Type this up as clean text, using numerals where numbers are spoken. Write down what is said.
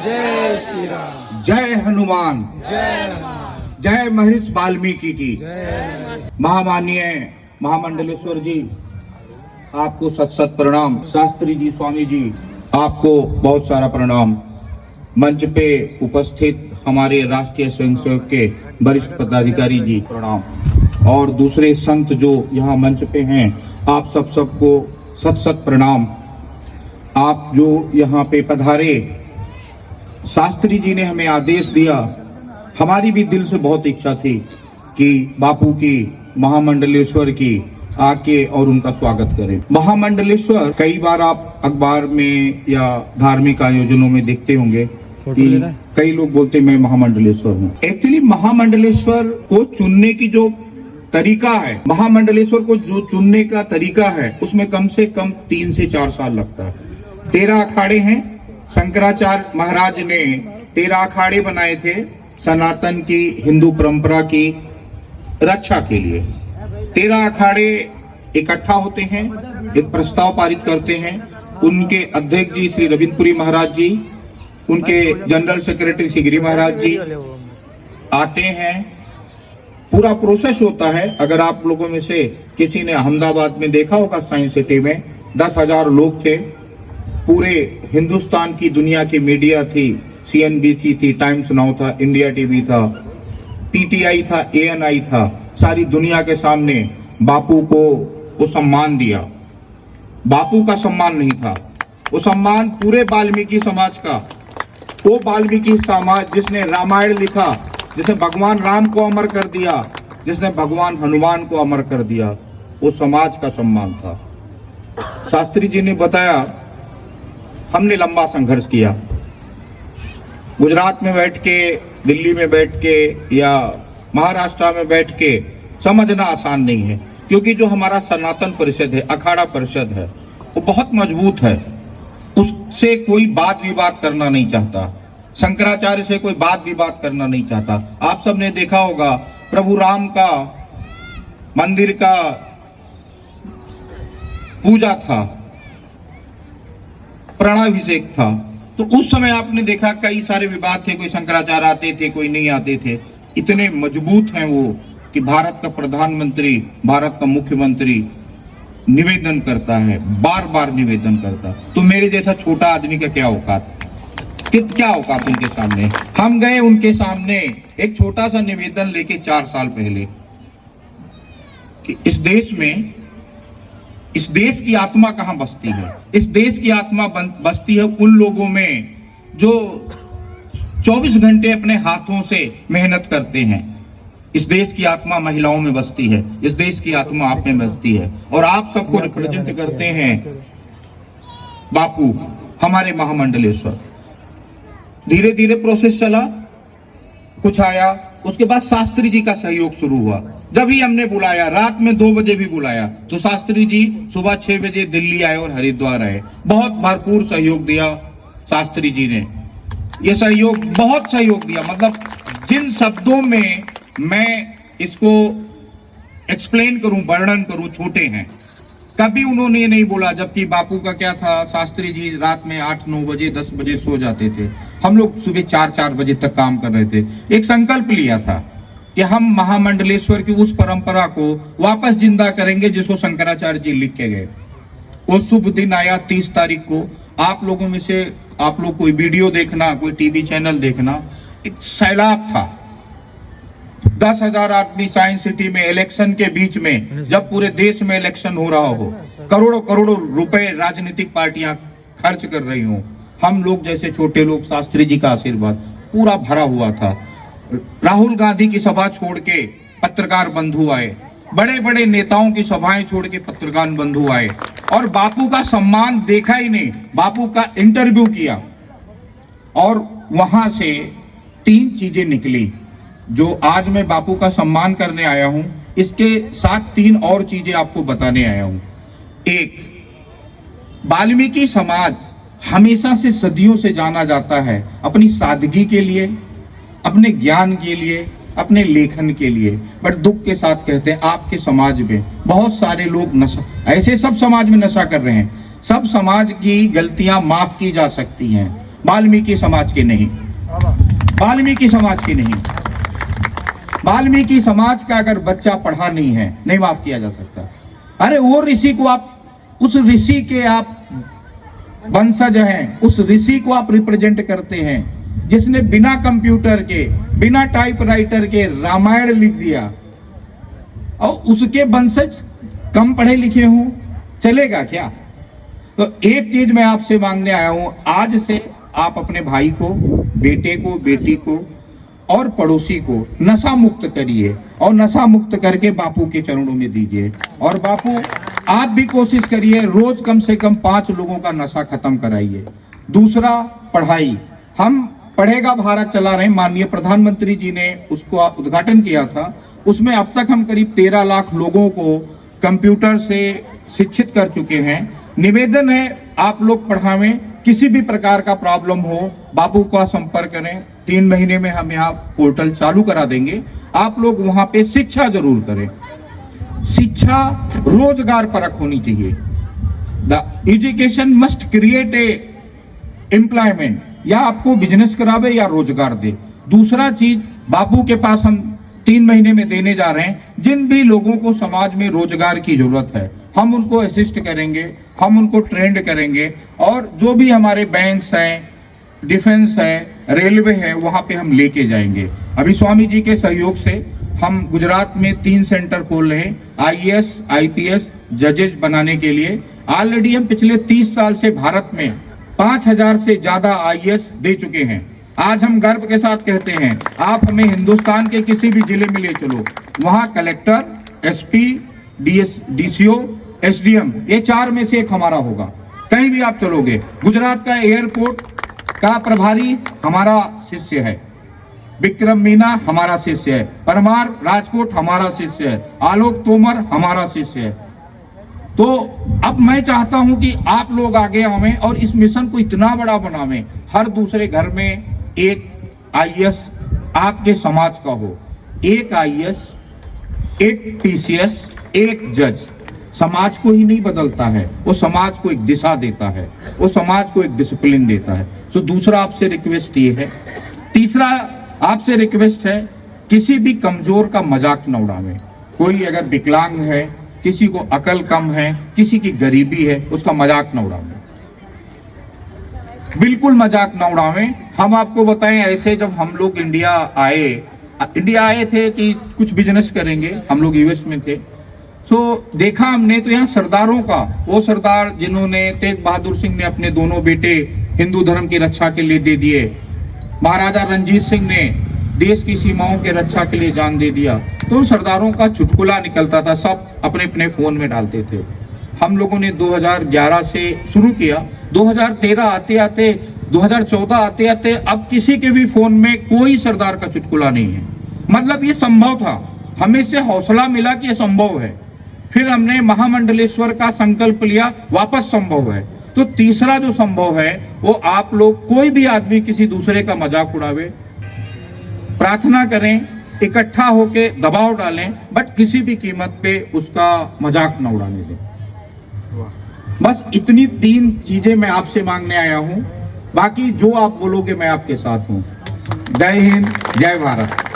जय श्री राम। जय हनुमान, जय महर्षि वाल्मीकि की। महामाननीय महामंडलेश्वर जी, आपको सत सत प्रणाम। शास्त्री जी, स्वामी जी, आपको बहुत सारा प्रणाम। मंच पे उपस्थित हमारे राष्ट्रीय स्वयंसेवक के वरिष्ठ पदाधिकारी जी प्रणाम, और दूसरे संत जो यहाँ मंच पे हैं, आप सबको सत सत प्रणाम। आप जो यहाँ पे पधारे, शास्त्री जी ने हमें आदेश दिया, हमारी भी दिल से बहुत इच्छा थी कि बापू की, महामंडलेश्वर की आके और उनका स्वागत करें। महामंडलेश्वर कई बार आप अखबार में या धार्मिक आयोजनों में देखते होंगे कि कई लोग बोलते हैं मैं महामंडलेश्वर हूँ। एक्चुअली महामंडलेश्वर को चुनने की जो तरीका है, महामंडलेश्वर को जो चुनने का तरीका है, उसमें कम से कम 3 से 4 साल लगता है। 13 अखाड़े हैं। शंकराचार्य महाराज ने 13 अखाड़े बनाए थे सनातन की हिंदू परंपरा की रक्षा के लिए। 13 अखाड़े इकट्ठा होते हैं, एक प्रस्ताव पारित करते हैं। उनके अध्यक्ष जी श्री रविंद्रपुरी महाराज जी, उनके जनरल सेक्रेटरी श्री गिरी महाराज जी आते हैं। पूरा प्रोसेस होता है। अगर आप लोगों में से किसी ने अहमदाबाद में देखा होगा, साइंस सिटी में 10,000 लोग थे। पूरे हिंदुस्तान की दुनिया की मीडिया थी, CNBC थी, टाइम्स नाउ था, इंडिया टीवी था, PTI था, ANI था। सारी दुनिया के सामने बापू को वो सम्मान दिया। बापू का सम्मान नहीं था, वो सम्मान पूरे वाल्मीकि समाज का। वो वाल्मीकि समाज जिसने रामायण लिखा, जिसने भगवान राम को अमर कर दिया, जिसने भगवान हनुमान को अमर कर दिया, वो समाज का सम्मान था। शास्त्री जी ने बताया, हमने लंबा संघर्ष किया। गुजरात में बैठ के, दिल्ली में बैठ के या महाराष्ट्र में बैठ के समझना आसान नहीं है, क्योंकि जो हमारा सनातन परिषद है, अखाड़ा परिषद है, वो बहुत मजबूत है। उससे कोई बात विवाद करना नहीं चाहता, शंकराचार्य से कोई बात विवाद करना नहीं चाहता। आप सबने देखा होगा, प्रभु राम का मंदिर का पूजा था, प्राणाभिषेक था, तो उस समय आपने देखा कई सारे विवाद थे। कोई शंकराचार्य आते थे, कोई नहीं आते थे। इतने मजबूत हैं वो कि भारत का प्रधानमंत्री, भारत का मुख्यमंत्री निवेदन करता है, बार बार निवेदन करता। तो मेरे जैसा छोटा आदमी का क्या औकात, क्या औकात उनके सामने। हम गए उनके सामने एक छोटा सा निवेदन लेके 4 साल पहले कि इस देश में, इस देश की आत्मा कहां बसती है। इस देश की आत्मा बसती है उन लोगों में जो 24 घंटे अपने हाथों से मेहनत करते हैं। इस देश की आत्मा महिलाओं में बसती है, इस देश की आत्मा आप में बसती है, और आप सबको रिप्रेजेंट करते हैं बापू, हमारे महामंडलेश्वर। धीरे धीरे प्रोसेस चला, कुछ आया, उसके बाद शास्त्री जी का सहयोग शुरू हुआ। जब भी हमने बुलाया, रात में 2 बजे भी बुलाया, तो शास्त्री जी सुबह 6 बजे दिल्ली आए और हरिद्वार आए। बहुत भरपूर सहयोग दिया शास्त्री जी ने। ये सहयोग, बहुत सहयोग दिया। मतलब जिन शब्दों में मैं इसको एक्सप्लेन करूं, वर्णन करूं, छोटे हैं। कभी उन्होंने नहीं बोला, जबकि बापू का क्या था, शास्त्री जी रात में 8-9 बजे, 10 बजे सो जाते थे। हम लोग सुबह 4-4 बजे तक काम कर रहे थे। एक संकल्प लिया था कि हम महामंडलेश्वर की उस परंपरा को वापस जिंदा करेंगे जिसको शंकराचार्य जी लिख के गए। वो शुभ दिन आया 30 तारीख को। आप लोगों में से, आप लोग कोई वीडियो देखना, कोई टीवी चैनल देखना, एक सैलाब था। 10,000 आदमी साइंस सिटी में, इलेक्शन के बीच में, जब पूरे देश में इलेक्शन हो रहा हो, करोड़ों करोड़ों रुपए राजनीतिक पार्टियां खर्च कर रही हो, हम लोग जैसे छोटे लोग, शास्त्री जी का आशीर्वाद, पूरा भरा हुआ था। राहुल गांधी की सभा छोड़ के पत्रकार बंधु आए, बड़े बड़े नेताओं की सभाएं छोड़ के पत्रकार बंधु आए, और बापू का सम्मान देखा ही नहीं, बापू का इंटरव्यू किया। और वहां से 3 चीजें निकली जो आज मैं बापू का सम्मान करने आया हूं। इसके साथ 3 और चीजें आपको बताने आया हूं। एक, वाल्मीकि समाज हमेशा से, सदियों से जाना जाता है अपनी सादगी के लिए, अपने ज्ञान के लिए, अपने लेखन के लिए। बट दुख के साथ कहते हैं, आपके समाज में बहुत सारे लोग नशा, ऐसे सब समाज में नशा कर रहे हैं। सब समाज की गलतियां माफ की जा सकती हैं, वाल्मीकि समाज के नहीं, वाल्मीकि समाज की नहीं। वाल्मीकि समाज का अगर बच्चा पढ़ा नहीं है, नहीं माफ किया जा सकता। अरे वो ऋषि को आप, उस ऋषि के आप वंशज हैं, उस ऋषि को आप रिप्रेजेंट करते हैं जिसने बिना कंप्यूटर के, बिना टाइपराइटर के रामायण लिख दिया, और उसके वंशज कम पढ़े लिखे हों, चलेगा क्या? तो एक चीज मैं आपसे मांगने आया हूं, आज से आप अपने भाई को, बेटे को, बेटी को और पड़ोसी को नशा मुक्त करिए, और नशा मुक्त करके बापू के चरणों में दीजिए। और बापू आप भी कोशिश करिए, रोज कम से कम 5 लोगों का नशा खत्म कराइए। दूसरा, पढ़ाई। हम पढ़ेगा भारत चला रहे हैं, माननीय प्रधानमंत्री जी ने उसको उद्घाटन किया था। उसमें अब तक हम करीब 13 लाख लोगों को कंप्यूटर से शिक्षित कर चुके हैं। निवेदन है, आप लोग पढ़ावें, किसी भी प्रकार का प्रॉब्लम हो बापू का संपर्क करें। 3 महीने में हम यहाँ पोर्टल चालू करा देंगे, आप लोग वहां पे शिक्षा जरूर करें। शिक्षा रोजगार परक होनी चाहिए। The education must create a employment, या आपको बिजनेस करावे या रोजगार दे। दूसरा चीज, बापू के पास हम 3 महीने में देने जा रहे हैं, जिन भी लोगों को समाज में रोजगार की जरूरत है हम उनको असिस्ट करेंगे, हम उनको ट्रेंड करेंगे, और जो भी हमारे बैंक्स हैं, डिफेंस है, रेलवे है, वहां पे हम लेके जाएंगे। अभी स्वामी जी के सहयोग से हम गुजरात में 3 सेंटर खोल रहे हैं IAS, IPS जजेस बनाने के लिए। ऑलरेडी हम पिछले 30 साल से भारत में 5000 से ज्यादा IAS दे चुके हैं। आज हम गर्व के साथ कहते हैं, आप हमें हिंदुस्तान के किसी भी जिले में ले चलो, वहां कलेक्टर, SP, DCO, SDM, ये 4 में से एक हमारा होगा। कहीं भी आप चलोगे, गुजरात का एयरपोर्ट का प्रभारी हमारा शिष्य है, विक्रम मीना हमारा शिष्य है, परमार राजकोट हमारा शिष्य है, आलोक तोमर हमारा शिष्य है। तो अब मैं चाहता हूं कि आप लोग आगे आवें और इस मिशन को इतना बड़ा बनावें, हर दूसरे घर में एक IAS आपके समाज का हो, एक IAS, एक PCS, एक जज। समाज को ही नहीं बदलता है, वो समाज को एक दिशा देता है, वो समाज को एक डिसिप्लिन देता है। तो दूसरा आपसे रिक्वेस्ट ये है। तीसरा आपसे रिक्वेस्ट है, किसी भी कमजोर का मजाक न उड़ावें। कोई अगर विकलांग है, किसी को अकल कम है, किसी की गरीबी है, उसका मजाक न उड़ावें, बिल्कुल मजाक न उड़ावें। हम आपको बताएं, ऐसे जब हम लोग इंडिया आए थे कि कुछ बिजनेस करेंगे, हम लोग US में थे, तो देखा हमने, तो यहाँ सरदारों का, वो सरदार जिन्होंने, तेग बहादुर सिंह ने अपने दोनों बेटे हिंदू धर्म की रक्षा के लिए दे दिए, महाराजा रणजीत सिंह ने देश की सीमाओं के रक्षा के लिए जान दे दिया, तो उन सरदारों का चुटकुला निकलता था, सब अपने अपने फोन में डालते थे। हम लोगों ने 2011 से शुरू किया, 2013 आते आते, 2014 आते आते, अब किसी के भी फोन में कोई सरदार का चुटकुला नहीं है। मतलब ये संभव था, हमें से हौसला मिला कि ये संभव है। फिर हमने महामंडलेश्वर का संकल्प लिया, वापस संभव है। तो तीसरा जो संभव है, वो आप लोग, कोई भी आदमी किसी दूसरे का मजाक उड़ावे, प्रार्थना करें, इकट्ठा होके दबाव डालें, बट किसी भी कीमत पे उसका मजाक न उड़ाने दें। बस इतनी 3 चीजें मैं आपसे मांगने आया हूं, बाकी जो आप बोलोगे मैं आपके साथ हूं। जय हिंद, जय भारत।